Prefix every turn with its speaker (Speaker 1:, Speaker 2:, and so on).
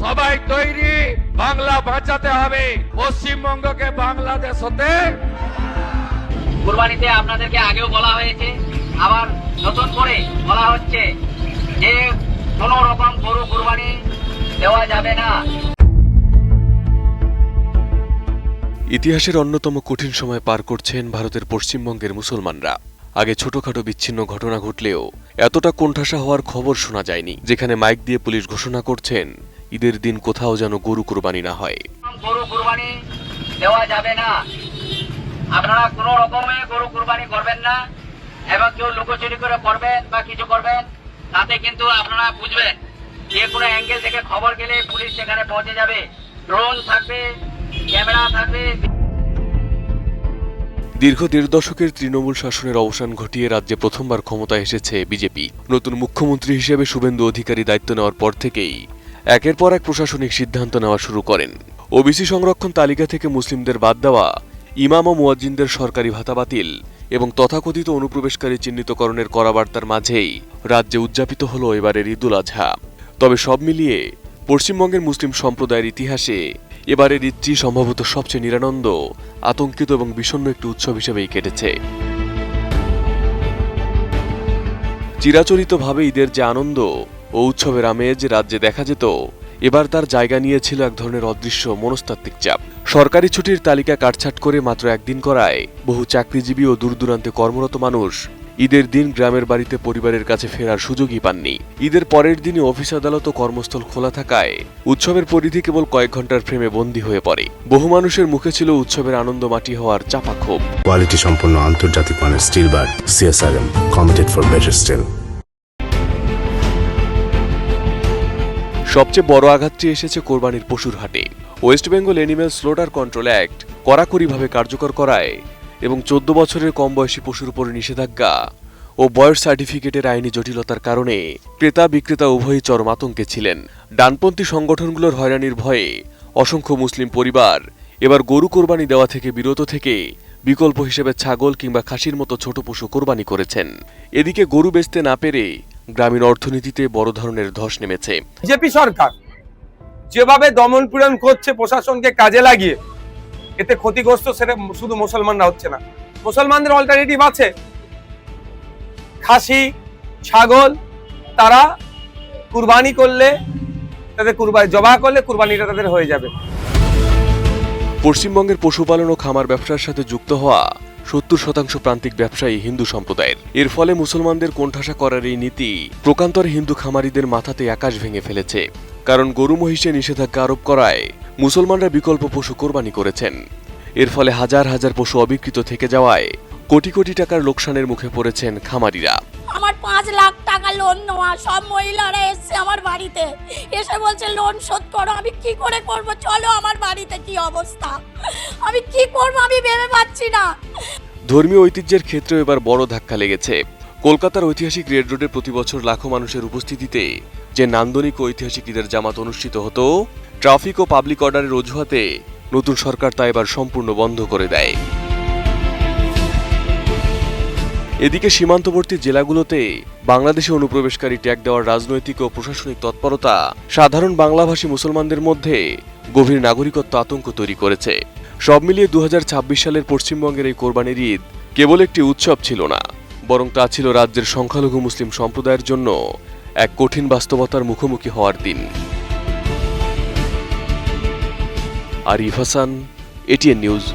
Speaker 1: সবাই তৈরি, বাংলা বাঁচাতে হবে, পশ্চিমবঙ্গকে বাংলাদেশ হতে।
Speaker 2: কুরবানিতে আপনাদেরকে আগেও বলা হয়েছে, আবার নতুন করে বলা হচ্ছে যে কোন রকম গরু কুরবানি দেওয়া যাবে না।
Speaker 3: ইতিহাসের অন্যতম কঠিন সময় পার করছেন ভারতের পশ্চিমবঙ্গের মুসলমানরা। আগে ছোটখাটো বিচ্ছিন্ন ঘটনা ঘটলেও এতটা কোণঠাসা হওয়ার খবর শোনা যায়নি, যেখানে মাইক দিয়ে পুলিশ ঘোষণা করছেন ঈদের দিন কোথাও যেন গরু কুরবানি না হয়।
Speaker 2: গরু কুরবানি দেওয়া যাবে না, আপনারা কোন রকমে গরু কুরবানি করবেন না, এবং কেউ লুকোচুরি করে করবেন বা কিছু করবেন তাতে কিন্তু আপনারা বুঝবেন যে কোনো অ্যাঙ্গেল থেকে খবর গেলে পুলিশ সেখানে পৌঁছে যাবে, ড্রোন থাকবে, ক্যামেরা থাকবে।
Speaker 3: দীর্ঘ ১.৫ দশকের তৃণমূল শাসনের অবসান ঘটিয়ে রাজ্যে প্রথমবার ক্ষমতায় এসেছে বিজেপি। নতুন মুখ্যমন্ত্রী হিসেবে শুভেন্দু অধিকারী দায়িত্ব নেওয়ার পর থেকেই একের পর এক প্রশাসনিক সিদ্ধান্ত নেওয়া শুরু করেন। ওবিসি সংরক্ষণ তালিকা থেকে মুসলিমদের বাদ দেওয়া, ইমাম ও মুয়াজ্জিনদের সরকারি ভাতা বাতিল এবং তথাকথিত অনুপ্রবেশকারী চিহ্নিতকরণের কড়া বার্তার মাঝেই রাজ্যে উদযাপিত হল এবারের ঈদুল আজহা। তবে সব মিলিয়ে পশ্চিমবঙ্গের মুসলিম সম্প্রদায়ের ইতিহাসে এবারের ঈদটি সম্ভবত সবচেয়ে নিরানন্দ, আতঙ্কিত এবং বিষণ্ণ একটি উৎসব হিসেবেই কেটেছে। চিরাচরিতভাবে ঈদের যে আনন্দ ও উৎসবের আমেজ রাজ্যে দেখা যেত, এবার তার জায়গা নিয়েছিল এক ধরনের অদৃশ্য মনস্তাত্ত্বিক চাপ। সরকারি ছুটির তালিকা কাটছাট করে মাত্র একদিন করায় বহু চাকরিজীবী ও দূরদূরান্তে কর্মরত মানুষ ঈদের দিন গ্রামের বাড়িতে পরিবারের কাছে ফেরার সুযোগই পাননি। ঈদের পরের দিনে অফিস আদালত ও কর্মস্থল খোলা থাকায় উৎসবের পরিধি কেবল কয়েক ঘন্টার ফ্রেমে বন্দী হয়ে পড়ে। বহু মানুষের মুখে ছিল উৎসবের আনন্দ মাটি হওয়ার চাপা ক্ষোভ।
Speaker 4: কোয়ালিটি সম্পন্ন আন্তর্জাতিক মানের steel bar CSRM, committed for better steel.
Speaker 3: সবচেয়ে বড় আঘাতটি এসেছে কোরবানির পশুর হাটে। West Bengal animal slaughter control act কড়াকড়িভাবে কার্যকর করায় এবং ১৪ বছরের কম বয়সী পশুর উপর নিষেধাজ্ঞা ও বয়স সার্টিফিকেটের আইনি জটিলতার কারণে ক্রেতা বিক্রেতা উভয়ই চরম আতঙ্কে ছিলেন। ডানপন্থী সংগঠনগুলোর হয়রানির ভয়ে অসংখ্য মুসলিম পরিবার এবার গরু কোরবানি দেওয়া থেকে বিরত থেকে বিকল্প হিসেবে ছাগল কিংবা খাসির মতো ছোট পশু কোরবানি করেছেন। এদিকে গরু বেচতে না পেরে গ্রামীণ অর্থনীতিতে বড় ধরনের ধস নেমেছে।
Speaker 5: বিজেপি সরকার যেভাবে দমন পীড়ন করছে প্রশাসনকে কাজে লাগিয়ে, এতে ক্ষতিগ্রস্ত সেটা শুধু মুসলমানরা হচ্ছে না, মুসলমানদের অল্টারনেটিভ আছে। খাসি, ছাগল তারা কুরবানি করলে, তাদের কুরবানি জবাহ করলে কুরবানিটা তাদের হয়ে যাবে।
Speaker 3: পশ্চিমবঙ্গের পশুপালন ও খামার ব্যবসার সাথে যুক্ত হওয়া ৭০% প্রান্তিক ব্যবসায়ী হিন্দু সম্প্রদায়ের। এর ফলে মুসলমানদের কোণঠাসা করার এই নীতি প্রকান্তরে হিন্দু খামারিদের মাথাতে আকাশ ভেঙে ফেলেছে। কারণ গরু মহিষে নিষেধাজ্ঞা আরোপ করায় মুসলমানরা বিকল্প পশু কোরবানি করেছেন। এর ফলে হাজার হাজার পশু অবিকৃত থেকে যাওয়ায় কোটি কোটি টাকার লোকসানের মুখে পড়েছেন খামারিরা।
Speaker 6: আমার ৫ লাখ টাকা লোন নেওয়া, সব মহিলারা এসছে আমার বাড়িতে, এসে বলছে লোন শোধ করো। আমি কি করে করব? চলো আমার বাড়িতে কি অবস্থা, আমি কি করব আমি ভেবে পাচ্ছি না।
Speaker 3: ধর্মীয় ঐতিহ্যের ক্ষেত্রেও এবার বড় ধাক্কা লেগেছে। কলকাতার ঐতিহাসিক রেড রোডে প্রতি বছর লাখো মানুষের উপস্থিতিতে যে নান্দনিক ঐতিহাসিক ঈদের জামাত অনুষ্ঠিত হতো, ট্রাফিক ও পাবলিক অর্ডারের অজুহাতে নতুন সরকার তা এবার সম্পূর্ণ বন্ধ করে দেয়। এদিকে সীমান্তবর্তী জেলাগুলোতে বাংলাদেশে অনুপ্রবেশকারী ট্যাগ দেওয়ার রাজনৈতিক ও প্রশাসনিক তৎপরতা সাধারণ বাংলাভাষী মুসলমানদের মধ্যে গভীর নাগরিকত্ব আতঙ্ক তৈরি করেছে। সব মিলিয়ে ২০২৬ সালের পশ্চিমবঙ্গের এই কোরবানির ঈদ কেবল একটি উৎসব ছিল না, বরং তা ছিল রাজ্যের সংখ্যালঘু মুসলিম সম্প্রদায়ের জন্য এক কঠিন বাস্তবতার মুখোমুখি হওয়ার দিন। Arif Hasan, ATN news.